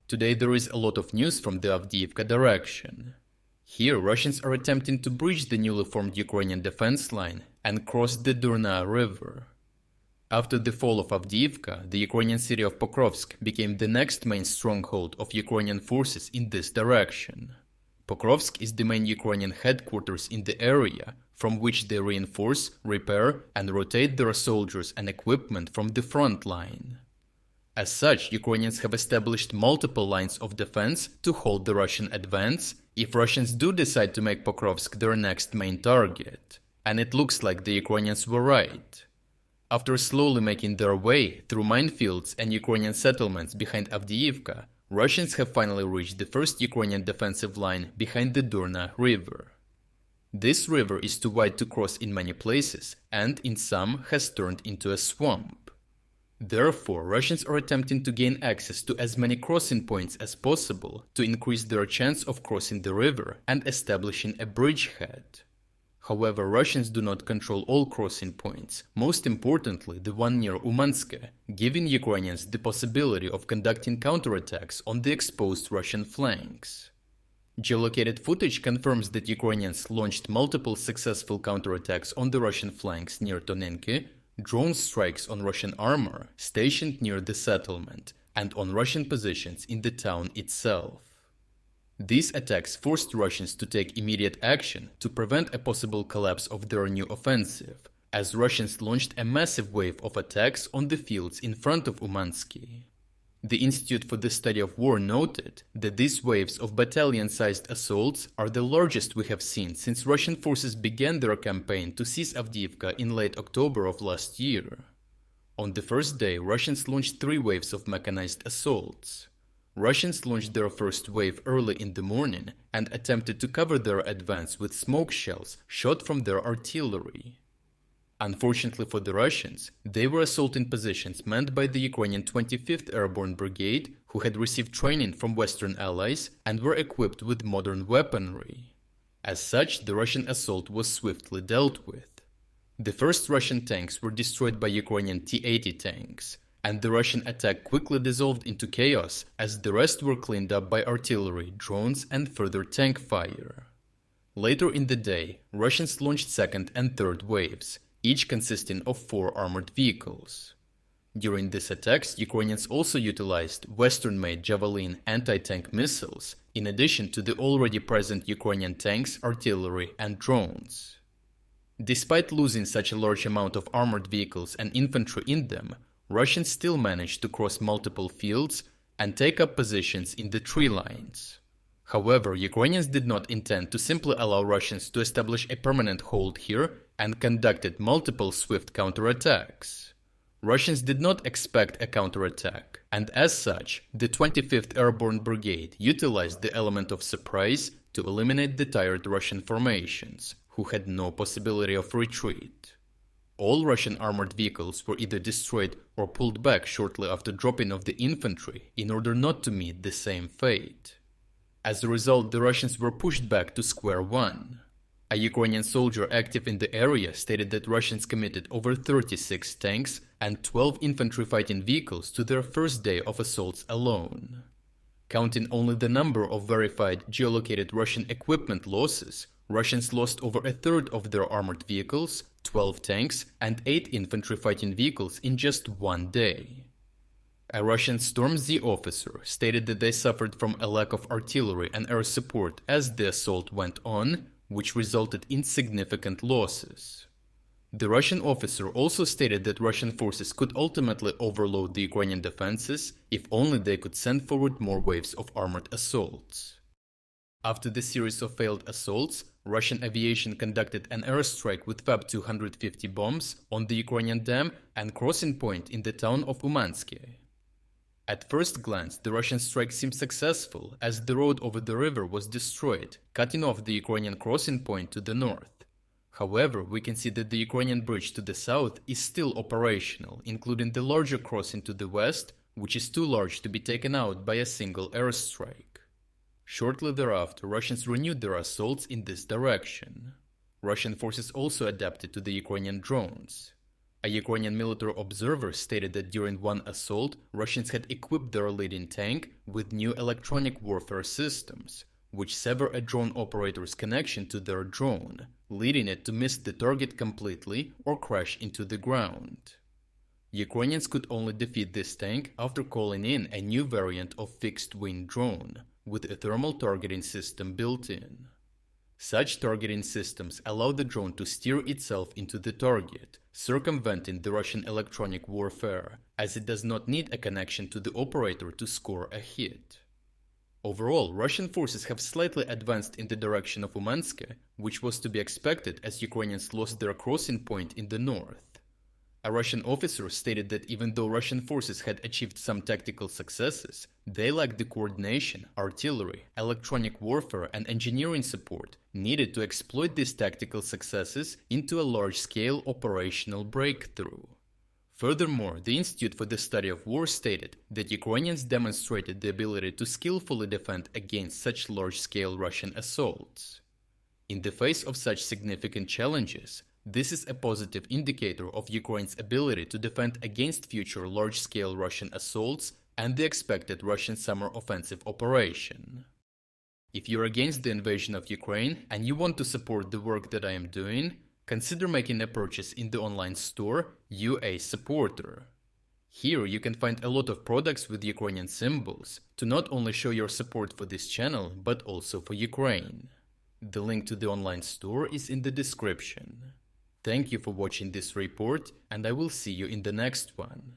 Today there is a lot of news from the Avdiivka direction. Here Russians are attempting to breach the newly formed Ukrainian defense line and cross the Durna River. After the fall of Avdiivka, the Ukrainian city of Pokrovsk became the next main stronghold of Ukrainian forces in this direction. Pokrovsk is the main Ukrainian headquarters in the area, from which they reinforce, repair, and rotate their soldiers and equipment from the front line. As such, Ukrainians have established multiple lines of defense to hold the Russian advance if Russians do decide to make Pokrovsk their next main target. And it looks like the Ukrainians were right. After slowly making their way through minefields and Ukrainian settlements behind Avdiivka, Russians have finally reached the first Ukrainian defensive line behind the Durna River. This river is too wide to cross in many places and in some has turned into a swamp. Therefore, Russians are attempting to gain access to as many crossing points as possible to increase their chance of crossing the river and establishing a bridgehead. However, Russians do not control all crossing points, most importantly the one near Umanske, giving Ukrainians the possibility of conducting counterattacks on the exposed Russian flanks. Geolocated footage confirms that Ukrainians launched multiple successful counterattacks on the Russian flanks near Tonenke, drone strikes on Russian armor stationed near the settlement, and on Russian positions in the town itself. These attacks forced Russians to take immediate action to prevent a possible collapse of their new offensive, as Russians launched a massive wave of attacks on the fields in front of Umanske. The Institute for the Study of War noted that these waves of battalion-sized assaults are the largest we have seen since Russian forces began their campaign to seize Avdiivka in late October of last year. On the first day, Russians launched 3 waves of mechanized assaults. Russians launched their first wave early in the morning and attempted to cover their advance with smoke shells shot from their artillery. Unfortunately for the Russians, they were assaulting positions manned by the Ukrainian 25th Airborne Brigade, who had received training from Western allies and were equipped with modern weaponry. As such, the Russian assault was swiftly dealt with. The first Russian tanks were destroyed by Ukrainian T-80 tanks, and the Russian attack quickly dissolved into chaos as the rest were cleaned up by artillery, drones, and further tank fire. Later in the day, Russians launched second and third waves, each consisting of 4 armored vehicles. During these attacks, Ukrainians also utilized Western-made Javelin anti-tank missiles, in addition to the already present Ukrainian tanks, artillery, and drones. Despite losing such a large amount of armored vehicles and infantry in them, Russians still managed to cross multiple fields and take up positions in the tree lines. However, Ukrainians did not intend to simply allow Russians to establish a permanent hold here and conducted multiple swift counterattacks. Russians did not expect a counterattack, and as such, the 25th Airborne Brigade utilized the element of surprise to eliminate the tired Russian formations, who had no possibility of retreat. All Russian armored vehicles were either destroyed or pulled back shortly after dropping off the infantry in order not to meet the same fate. As a result, the Russians were pushed back to square one. A Ukrainian soldier active in the area stated that Russians committed over 36 tanks and 12 infantry fighting vehicles to their first day of assaults alone. Counting only the number of verified geolocated Russian equipment losses, Russians lost over a third of their armored vehicles, 12 tanks, and 8 infantry fighting vehicles in just one day. A Russian Storm Z officer stated that they suffered from a lack of artillery and air support as the assault went on, which resulted in significant losses. The Russian officer also stated that Russian forces could ultimately overload the Ukrainian defenses if only they could send forward more waves of armored assaults. After the series of failed assaults, Russian aviation conducted an airstrike with Fab-250 bombs on the Ukrainian dam and crossing point in the town of Umanske. At first glance, the Russian strike seemed successful as the road over the river was destroyed, cutting off the Ukrainian crossing point to the north. However, we can see that the Ukrainian bridge to the south is still operational, including the larger crossing to the west, which is too large to be taken out by a single airstrike. Shortly thereafter, Russians renewed their assaults in this direction. Russian forces also adapted to the Ukrainian drones. A Ukrainian military observer stated that during one assault, Russians had equipped their leading tank with new electronic warfare systems, which sever a drone operator's connection to their drone, leading it to miss the target completely or crash into the ground. Ukrainians could only defeat this tank after calling in a new variant of fixed-wing drone, with a thermal targeting system built in. Such targeting systems allow the drone to steer itself into the target, circumventing the Russian electronic warfare, as it does not need a connection to the operator to score a hit. Overall, Russian forces have slightly advanced in the direction of Umanske, which was to be expected as Ukrainians lost their crossing point in the north. A Russian officer stated that even though Russian forces had achieved some tactical successes, they lacked the coordination, artillery, electronic warfare and engineering support needed to exploit these tactical successes into a large-scale operational breakthrough. Furthermore, the Institute for the Study of War stated that Ukrainians demonstrated the ability to skillfully defend against such large-scale Russian assaults. In the face of such significant challenges, this is a positive indicator of Ukraine's ability to defend against future large-scale Russian assaults and the expected Russian summer offensive operation. If you're against the invasion of Ukraine and you want to support the work that I am doing, consider making a purchase in the online store UA Supporter. Here you can find a lot of products with Ukrainian symbols to not only show your support for this channel, but also for Ukraine. The link to the online store is in the description. Thank you for watching this report, and I will see you in the next one.